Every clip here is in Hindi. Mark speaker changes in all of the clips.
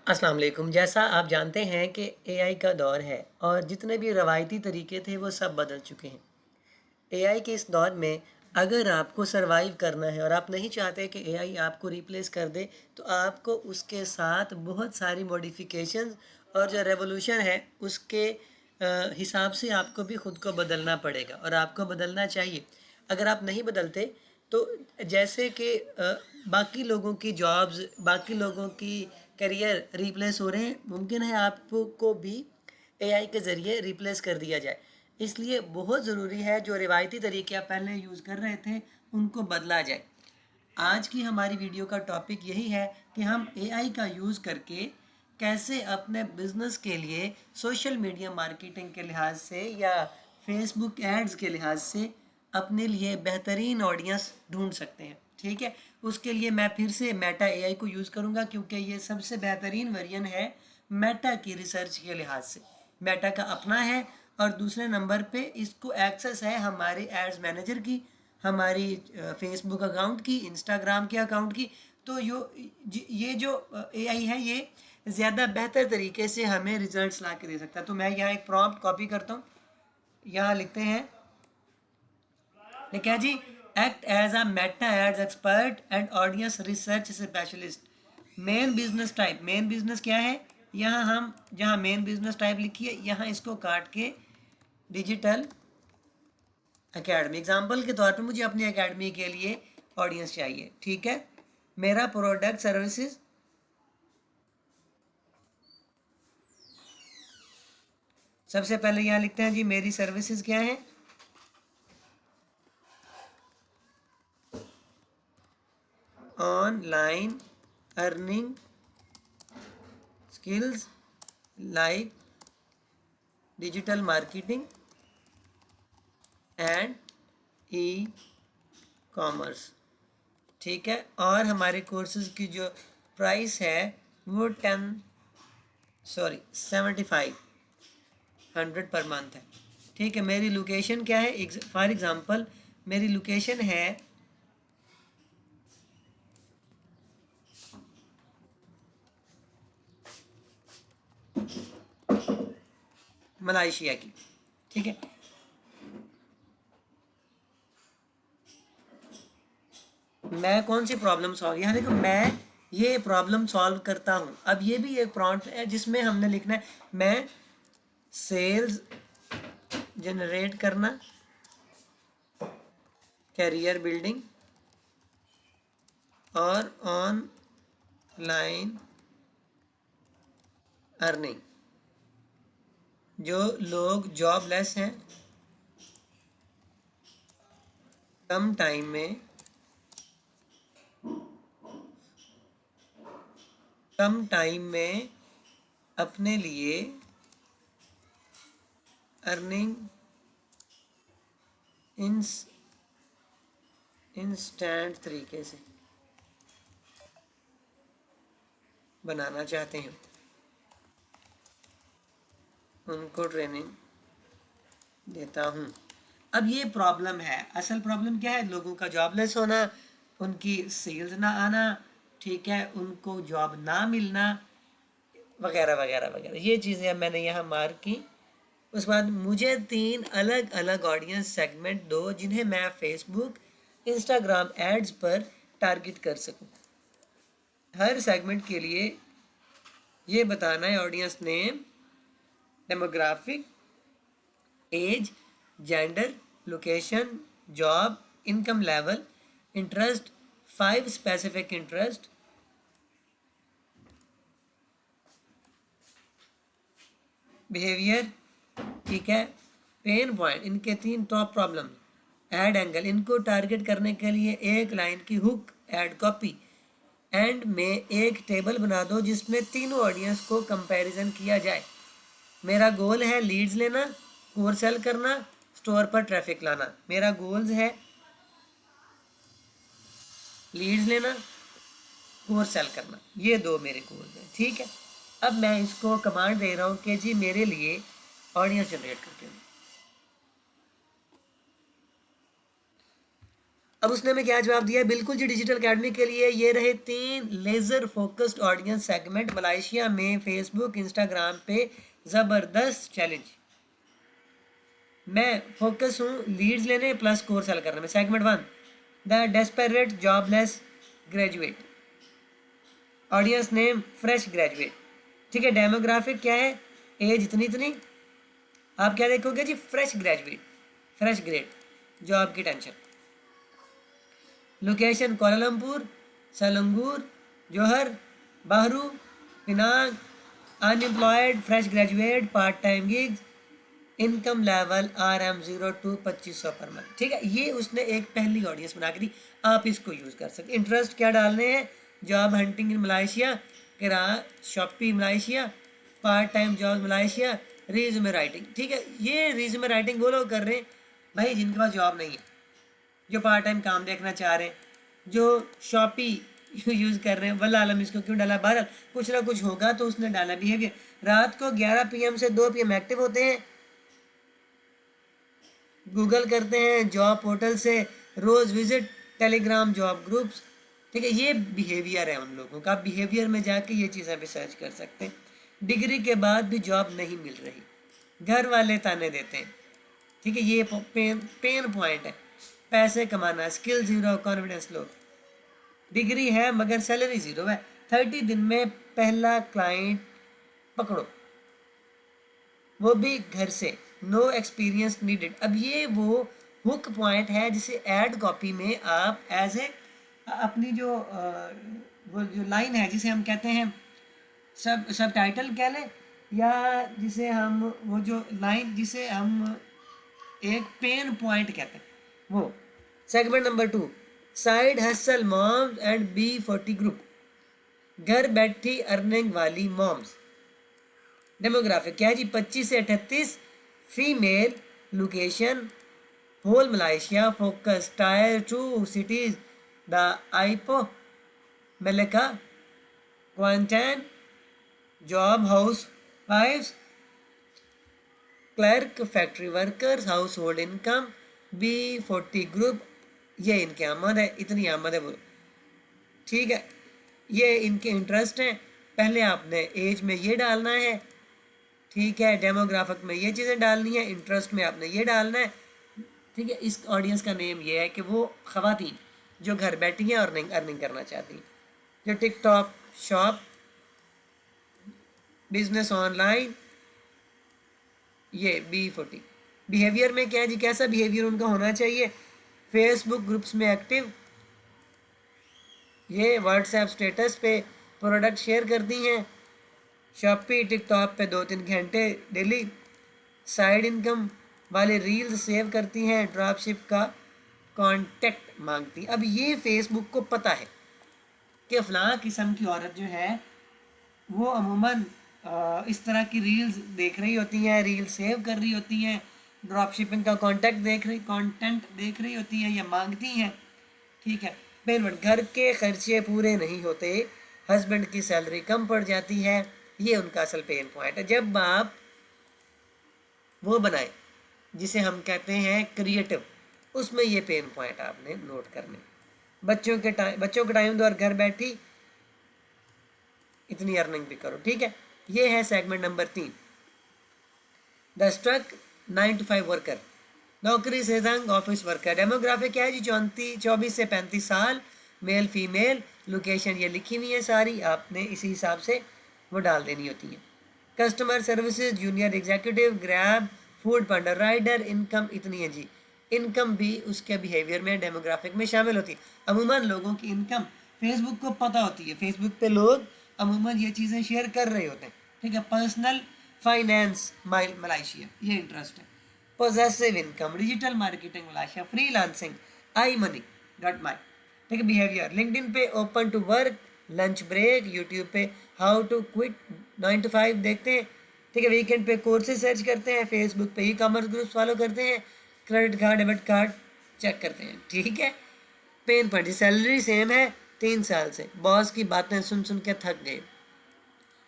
Speaker 1: अस्सलाम वालेकुम। जैसा आप जानते हैं कि एआई का दौर है और जितने भी रवायती तरीके थे वो सब बदल चुके हैं। एआई के इस दौर में अगर आपको सरवाइव करना है और आप नहीं चाहते कि एआई आपको रिप्लेस कर दे, तो आपको उसके साथ बहुत सारी मॉडिफिकेशंस और जो रेवोल्यूशन है उसके हिसाब से आपको भी ख़ुद को बदलना पड़ेगा और आपको बदलना चाहिए। अगर आप नहीं बदलते तो जैसे कि बाकी लोगों की जॉब्स, बाकी लोगों की करियर रिप्लेस हो रहे हैं, मुमकिन है आपको भी एआई के ज़रिए रिप्लेस कर दिया जाए। इसलिए बहुत ज़रूरी है जो रिवायती तरीके आप पहले यूज़ कर रहे थे उनको बदला जाए। आज की हमारी वीडियो का टॉपिक यही है कि हम एआई का यूज़ करके कैसे अपने बिज़नेस के लिए सोशल मीडिया मार्केटिंग के लिहाज से या फेसबुक एड्स के लिहाज से अपने लिए बेहतरीन ऑडियंस ढूंढ सकते हैं। ठीक है, उसके लिए मैं फिर से मेटा एआई को यूज़ करूँगा क्योंकि ये सबसे बेहतरीन वर्जन है मेटा की रिसर्च के लिहाज से। मेटा का अपना है और दूसरे नंबर पे इसको एक्सेस है हमारे एड्स मैनेजर की, हमारी फेसबुक अकाउंट की, इंस्टाग्राम के अकाउंट की। तो ये जो एआई है ये ज़्यादा बेहतर तरीके से हमें रिजल्ट्स ला के दे सकता है। तो मैं यहाँ एक प्रॉम्प्ट कॉपी करता हूँ, यहाँ लिखते हैं, क्या जी, act as a Meta ads expert and audience research specialist. Main business type, main business क्या है, यहाँ हम जहाँ मेन बिजनेस टाइप लिखी है यहाँ इसको काट के डिजिटल एकेडमी, एग्जाम्पल के तौर पे मुझे अपनी एकेडमी के लिए ऑडियंस चाहिए। ठीक है, मेरा प्रोडक्ट सर्विसेज, सबसे पहले यहाँ लिखते हैं जी मेरी सर्विसेज क्या है, online earning skills like digital marketing and e commerce. ठीक है, और हमारे कोर्सेज की जो प्राइस है वो 7500 पर मंथ है। ठीक है, मेरी लोकेशन क्या है, फॉर एग्जांपल मेरी लोकेशन है मलेशिया की। ठीक है, मैं कौन सी प्रॉब्लम सॉल्व, यहाँ देखो मैं ये प्रॉब्लम सॉल्व करता हूँ। अब ये भी एक प्रॉम्प्ट है जिसमें हमने लिखना है मैं सेल्स जनरेट करना, कैरियर बिल्डिंग और ऑनलाइन अर्निंग। जो लोग जॉबलेस हैं, कम टाइम में अपने लिए अर्निंग इंस्टेंट तरीके से बनाना चाहते हैं, उनको ट्रेनिंग देता हूँ। अब ये प्रॉब्लम है, असल प्रॉब्लम क्या है, लोगों का जॉबलेस होना, उनकी सेल्स ना आना, ठीक है, उनको जॉब ना मिलना वगैरह वगैरह वगैरह, ये चीज़ें मैंने यहाँ मार्क की। उस बाद मुझे 3 अलग अलग ऑडियंस सेगमेंट दो जिन्हें मैं फेसबुक इंस्टाग्राम एड्स पर टारगेट कर सकूं। हर सेगमेंट के लिए ये बताना है audience name, demographic, age, gender, location, job, income level, interest, 5 specific interest, behaviour, ठीक है, पेन पॉइंट, इनके 3 टॉप प्रॉब्लम, एड एंगल, इनको टारगेट करने के लिए एक लाइन की हुक, एड कॉपी, एंड में एक टेबल बना दो जिसमें तीनों ऑडियंस को कंपैरिजन किया जाए। मेरा गोल है लीड्स लेना, कोर सेल करना, स्टोर पर ट्रैफिक लाना। मेरा गोल्स है लीड्स लेना, कोर सेल करना, ये 2 मेरे गोल्स हैं। ठीक है, अब मैं इसको कमांड दे रहा हूँ कि जी मेरे लिए ऑडियंस जनरेट करके दो। अब उसने हमें क्या जवाब दिया? बिल्कुल जी, डिजिटल अकेडमी के लिए ये रहे 3 laser focused audience segment Malaysia में फेसबुक इंस्टाग्राम पे ज़बरदस्त चैलेंज। मैं फोकस हूँ लीड्स लेने प्लस कोर्स सेल करने में। Segment 1 the desperate jobless graduate, audience name fresh graduate. ठीक है, डेमोग्राफिक क्या है? एज इतनी इतनी। आप क्या देखोगे जी? Fresh graduate, fresh grad, job की tension. Location Kuala Lumpur, Selangor, Johor, Bahru, Penang, unemployed, fresh graduate, part time gigs, income level RM0 to 2500 per month. ठीक है, ये उसने एक पहली ऑडियंस बना के दी, आप इसको यूज़ कर सकते। इंटरेस्ट क्या डालने हैं? Job hunting in Malaysia, Kira Shopee Malaysia, part time job Malaysia, resume writing. ठीक है, ये रिज्यूमे राइटिंग वो लोग कर रहे हैं भाई जिनके पास जॉब नहीं है, जो पार्ट टाइम काम देखना चाह रहे हैं, जो शॉपी यूज़ कर रहे हैं। वल्ला आलम इसको क्यों डाला? बहरहाल कुछ ना कुछ होगा तो उसने डाला। बिहेवियर रात को 11 PM से 2 PM एक्टिव होते हैं, गूगल करते हैं, जॉब पोर्टल से रोज़ विजिट, टेलीग्राम जॉब ग्रुप्स। ठीक है, ये बिहेवियर है उन लोगों का। बिहेवियर में जाके ये चीज़ें भी सर्च कर सकते हैं। डिग्री के बाद भी जॉब नहीं मिल रही, घर वाले ताने देते हैं। ठीक है, ये पेन पॉइंट है। पैसे कमाना, skill zero, confidence low. Degree है मगर सैलरी ज़ीरो है। 30 दिन में पहला क्लाइंट पकड़ो, वो भी घर से, नो एक्सपीरियंस नीडेड। अब ये वो हुक पॉइंट है जिसे ऐड कॉपी में आप एज ए अपनी जो वो जो लाइन है जिसे हम कहते हैं सब टाइटल कह लें, या जिसे हम वो जो लाइन जिसे हम एक पेन पॉइंट कहते हैं, वो। Segment number 2 side hustle moms and B40 group, घर बैठी अर्निंग वाली मॉम्स। डेमोग्राफिक क्या है जी? 25 से 38, female, location whole Malaysia, focus tier 2 cities, the Ipoh, Melaka, Kuantan, job हाउस वाइफ्स, clerk, factory workers, household income, B40 group. ये इनकी आमद है, इतनी आमद है वो। ठीक है, ये इनके इंटरेस्ट हैं। पहले आपने एज में ये डालना है, ठीक है, डेमोग्राफिक में ये चीज़ें डालनी है, इंटरेस्ट में आपने ये डालना है। ठीक है, इस ऑडियंस का नेम ये है कि वो ख़वातीन जो घर बैठी हैं और अर्निंग करना चाहती हैं, जो टिकटॉक शॉप, बिजनेस ऑनलाइन, ये B40। बिहेवियर में क्या है जी? कैसा बिहेवियर उनका होना चाहिए? फेसबुक ग्रुप्स में एक्टिव, ये व्हाट्सएप स्टेटस पे प्रोडक्ट शेयर करती हैं, शॉपी टिकटॉक पे 2-3 घंटे डेली, साइड इनकम वाले रील्स सेव करती हैं, ड्रॉपशिप का कांटेक्ट मांगती। अब ये फेसबुक को पता है कि फ़लाँ किस्म की औरत जो है वो अमूमन इस तरह की रील्स देख रही होती हैं, रील सेव कर रही होती हैं, ड्रॉप शिपिंग का कंटेंट देख रही होती हैं या मांगती हैं। ठीक है, पेमेंट, घर के खर्चे पूरे नहीं होते, हस्बैंड की सैलरी कम पड़ जाती है, ये उनका असल पेन पॉइंट है। जब आप वो बनाए जिसे हम कहते हैं क्रिएटिव, उसमें ये पेन पॉइंट आपने नोट करने। बच्चों के टाइम दो और घर बैठी इतनी अर्निंग भी करो। ठीक है, ये है segment number 3 the struck 9 to 5 worker, नौकरी से तंग ऑफिस वर्कर। डेमोग्राफिक क्या है जी? 24 से 35 साल, मेल फीमेल, लोकेशन ये लिखी हुई है सारी, आपने इसी हिसाब से वो डाल देनी होती है। Customer services, junior executive, Grab, Foodpanda rider, income इतनी है जी। इनकम भी उसके बिहेवियर में, डेमोग्राफिक में शामिल होती है। अमूमन लोगों की इनकम फेसबुक को पता होती है, फेसबुक पे लोग अमूमन ये चीज़ें शेयर कर रहे होते हैं। ठीक है, पर्सनल फाइनेंस मलेशिया, ये इंटरेस्ट है। Passive income, digital marketing Malaysia, freelancing, I money dot my. ठीक है, बिहेवियर लिंक्डइन पे open to work, lunch break, YouTube पे हाउ टू क्विट 9 to 5 देखते हैं। ठीक है, वीकेंड पे कोर्सेज सर्च करते हैं, फेसबुक पे ई-कॉमर्स ग्रुप फॉलो करते हैं, credit card debit card check करते हैं। ठीक है, पेन पॉइंट, सैलरी सेम है 3 साल से, बॉस की बातें सुन सुन के थक गए,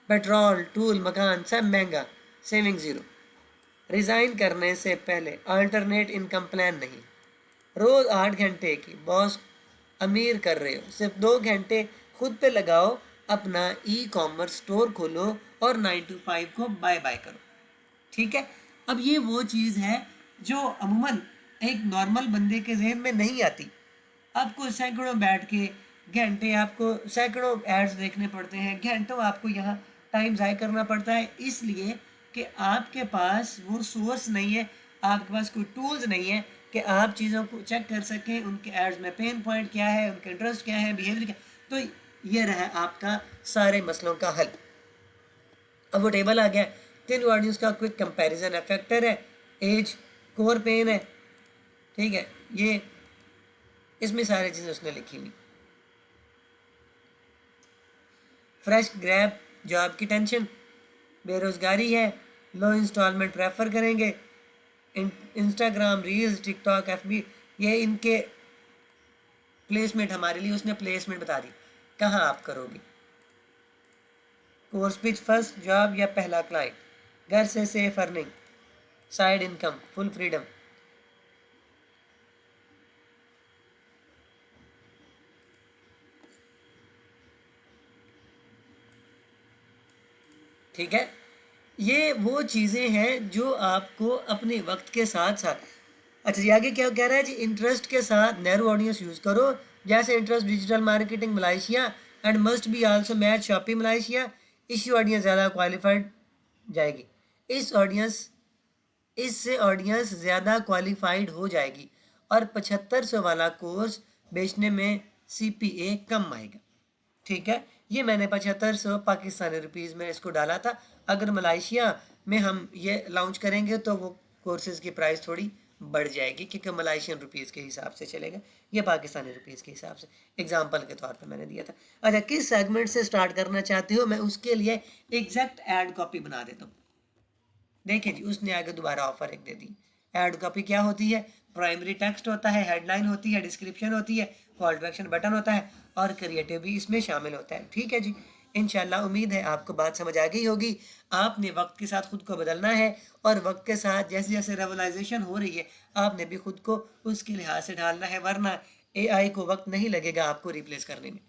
Speaker 1: पेट्रोल टूल मकान सब महंगा, सेविंग ज़ीरो, रिज़ाइन करने से पहले अल्टरनेट इनकम प्लान नहीं, रोज़ 8 घंटे की बॉस अमीर कर रहे हो, सिर्फ 2 घंटे खुद पे लगाओ, अपना ई कॉमर्स स्टोर खोलो और 9 to 5 को बाय बाय करो। ठीक है, अब ये वो चीज़ है जो अमूमन एक नॉर्मल बंदे के जहन में नहीं आती। आपको सैकड़ों बैठ के घंटे, आपको सैकड़ों एड्स देखने पड़ते हैं, घंटों आपको यहाँ टाइम ज़ाय करना पड़ता है, इसलिए कि आपके पास वो सोर्स नहीं है, आपके पास कोई टूल्स नहीं है कि आप चीज़ों को चेक कर सकें, उनके एड्स में पेन पॉइंट क्या है, उनके इंटरेस्ट क्या है, बिहेवियर क्या। तो ये रहा आपका सारे मसलों का हल। अब वो टेबल आ गया, 3 ऑडियंस का क्विक कंपैरिजन है, फैक्टर है, एज, कोर पेन है। ठीक है, ये इसमें सारी चीज़ें उसने लिखी हुई। फ्रेश ग्रैब, जॉब की टेंशन, बेरोज़गारी है, लो इंस्टॉलमेंट प्रेफर करेंगे, इंस्टाग्राम रील्स, टिकटॉक, एफबी, ये इनके प्लेसमेंट हमारे लिए उसने प्लेसमेंट बता दी कहाँ आप करोगे। कोर्स पिच, फर्स्ट जॉब या पहला क्लाइंट, घर से safe earning, side income, full freedom. ठीक है, ये वो चीज़ें हैं जो आपको अपने वक्त के साथ साथ। अच्छा जी, आगे क्या कह रहा है जी, इंटरेस्ट के साथ नैरो ऑडियंस यूज़ करो, जैसे interest digital marketing Malaysia and must be also match shopping Malaysia. इसी ऑडियंस ज़्यादा क्वालिफाइड जाएगी, इससे ऑडियंस ज़्यादा क्वालिफाइड हो जाएगी और 7500 वाला कोर्स बेचने में CPA कम आएगा। ठीक है, ये मैंने 7500 पाकिस्तानी रुपीज़ में इसको डाला था। अगर मलेशिया में हम ये लॉन्च करेंगे तो वो कोर्सेज़ की प्राइस थोड़ी बढ़ जाएगी, क्योंकि मलेशियन रुपीज़ के हिसाब से चलेगा, ये पाकिस्तानी रुपीज़ के हिसाब से एग्जांपल के तौर पे मैंने दिया था। अच्छा, किस सेगमेंट से स्टार्ट करना चाहते हो, मैं उसके लिए एग्जैक्ट ऐड कॉपी बना देता हूँ। देखिए जी, उसने आगे दोबारा ऑफर एक दे दी। ऐड कॉपी क्या होती है, प्राइमरी टेक्स्ट होता है, हेडलाइन होती है, डिस्क्रिप्शन होती है, कॉल टू एक्शन बटन होता है और क्रिएटिव भी इसमें शामिल होता है। ठीक है जी, इंशाल्लाह उम्मीद है आपको बात समझ आ गई होगी। आपने वक्त के साथ खुद को बदलना है और वक्त के साथ जैसे जैसे रेवलाइजेशन हो रही है आपने भी खुद को उसके लिहाज से ढालना है, वरना AI को वक्त नहीं लगेगा आपको रिप्लेस करने में।